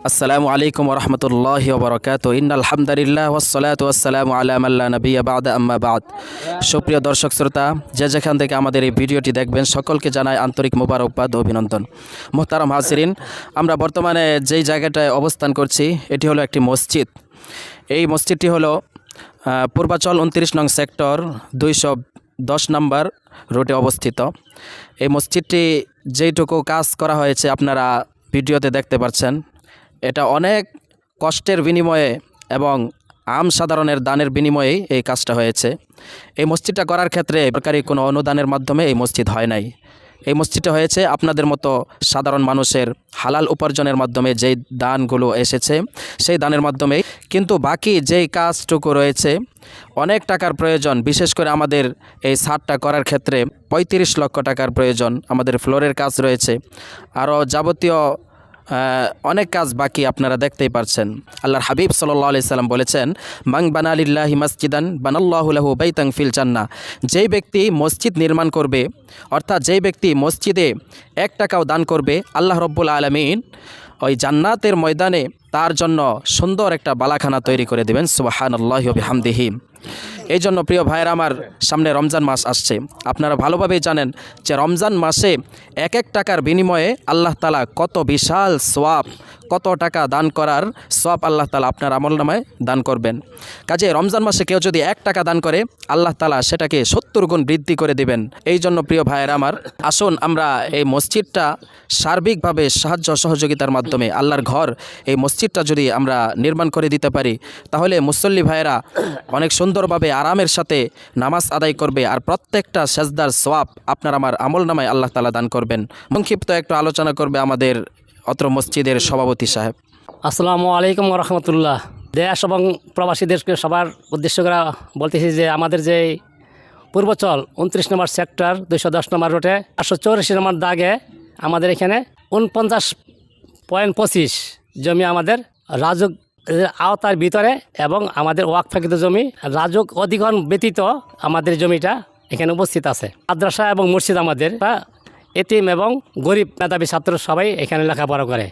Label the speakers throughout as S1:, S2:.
S1: আসসালামু আলাইকুম ওরহমতুল্লাহি ওবরাকাতুহু ইন্নাল হামদুলিল্লাহ ওয়াসসালাতু ওয়াসসালামু আলা মান লা নাবিয়্যা বা'দা আম্মা বা'দ। সুপ্রিয় দর্শক শ্রোতা, যে যেখান থেকে আমাদের এই ভিডিওটি দেখবেন সকলকে জানাই আন্তরিক মোবারকবাদ ও অভিনন্দন। মুহতারাম হাজিরিন, আমরা বর্তমানে যেই জায়গাটায় অবস্থান করছি এটি হলো একটি মসজিদ। এই মসজিদটি হলো পূর্বাচল 29 নং সেক্টর 210 নম্বর রোডে অবস্থিত। এই মসজিদটি যেইটুকু কাজ করা হয়েছে আপনারা ভিডিওতে দেখতে পাচ্ছেন। এটা অনেক কষ্টের বিনিময়ে এবং সাধারণের দানের বিনিময়েই এই কাজটা হয়েছে। এই মসজিদটা করার ক্ষেত্রে সরকারি কোনো অনুদানের মাধ্যমে এই মসজিদ হয় নাই। এই মসজিদটা হয়েছে আপনাদের মতো সাধারণ মানুষের হালাল উপার্জনের মাধ্যমে যেই দানগুলো এসেছে সেই দানের মাধ্যমেই। কিন্তু বাকি যেই কাজটুকু রয়েছে অনেক টাকার প্রয়োজন, বিশেষ করে আমাদের এই ছাদটা করার ক্ষেত্রে 35 লক্ষ টাকার প্রয়োজন। আমাদের ফ্লোরের কাজ রয়েছে, আরও যাবতীয় অনেক কাজ বাকি, আপনারা দেখতেই পারছেন। আল্লাহর হাবিব সাল্লাল্লাহু আলাইহি সাল্লাম বলেছেন, মান বানা লিল্লাহি মাসজিদান বানাল্লাহু লাহু বাইতান ফিল জান্নাহ। যেই ব্যক্তি মসজিদ নির্মাণ করবে, অর্থাৎ যেই ব্যক্তি মসজিদে 1 টাকাও দান করবে, আল্লাহ রব্বুল আলামিন ওই জান্নাতের ময়দানে তার জন্য সুন্দর একটা বালাখানা তৈরি করে দেবেন। সুবহানাল্লাহি ওয়া বিহামদিহি। এই জন্য প্রিয় ভাইয়েরা আমার, সামনে রমজান মাস আসছে। আপনারা ভালোভাবেই জানেন যে রমজান মাসে 1 টাকার বিনিময়ে আল্লাহ তাআলা কত বিশাল সওয়াব, কত টাকা দান করার সওয়াব আল্লাহ তাআলা আপনার আমলনামায় দান করবেন। কাজে রমজান মাসে কেউ যদি 1 টাকা দান করে আল্লাহ তাআলা সেটাকে 70 গুণ বৃদ্ধি করে দিবেন। এই জন্য প্রিয় ভাইয়েরা আমার, আসুন আমরা এই মসজিদটা সার্বিকভাবে সাহায্য সহযোগিতার মাধ্যমে, আল্লাহর ঘর এই মসজিদটা যদি আমরা নির্মাণ করে দিতে পারি, তাহলে মুসল্লি ভাইয়েরা অনেক সুন্দরভাবে আরামের সাথে নামাজ আদায় করবে, আর প্রত্যেকটা সেজদার সওয়াব আপনার আমার আমলনামায় আল্লাহ তাআলা দান করবেন। সংক্ষিপ্ত একটু আলোচনা করবে আমাদের অত্র মসজিদের সভাপতি সাহেব।
S2: আসসালামু আলাইকুম রহমতুল্লাহ। দেশ এবং প্রবাসী দেশকে সবার উদ্দেশ্য করে বলতেছি যে আমাদের যে পূর্বাচল 29 নম্বর সেক্টর 210 নম্বর রোডে 884 নম্বর দাগে আমাদের এখানে 49.25 জমি আমাদের রাজুক আওতার ভিতরে, এবং আমাদের ওয়াকফকৃত জমি রাজুক অধিগ্রহণ ব্যতীত আমাদের জমিটা এখানে উপস্থিত আছে। মাদ্রাসা এবং মসজিদ আমাদের এতিম এবং গরিব মেধাবী ছাত্র সবাই এখানে লেখাপড়া করে।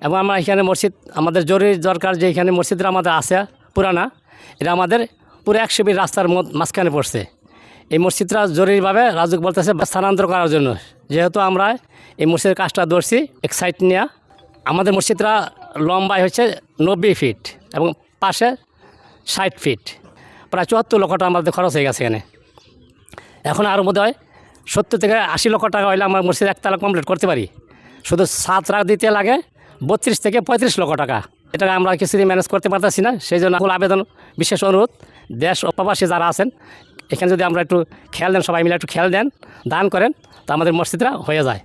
S2: এবং আমরা এখানে মসজিদ আমাদের জরুরি দরকার, যে এখানে মসজিদটা আমাদের আছে পুরানা, এটা আমাদের পুরো 100 ফিট রাস্তার মাঝখানে পড়ছে। এই মসজিদটা জরুরিভাবে রাজুক বলতেছে স্থানান্তর করার জন্য, যেহেতু আমরা এই মসজিদের কাজটা ধরছি এক সাইড নিয়ে। আমাদের মসজিদটা লম্বায় হচ্ছে 90 ফিট এবং পাশে 60 ফিট, প্রায় 74 লক্ষ টাকা আমাদের খরচ হয়ে গেছে এখানে। এখন আরও বোধ হয় 70 থেকে 80 লক্ষ টাকা হলে আমরা মসজিদ একতলা কমপ্লিট করতে পারি। শুধু ছাদ রাখ দিতে লাগে 32 থেকে 35 লক্ষ টাকা। এটা আমরা কিছুদিন ম্যানেজ করতে পারতেছি না। সেই জন্য আবেদন, বিশেষ অনুরোধ, দেশ ও প্রবাসী যারা আছেন এখানে যদি আমরা একটু খেয়াল দেন, সবাই মিলে একটু খেয়াল দেন, দান করেন, তো আমাদের মসজিদটা হয়ে যায়।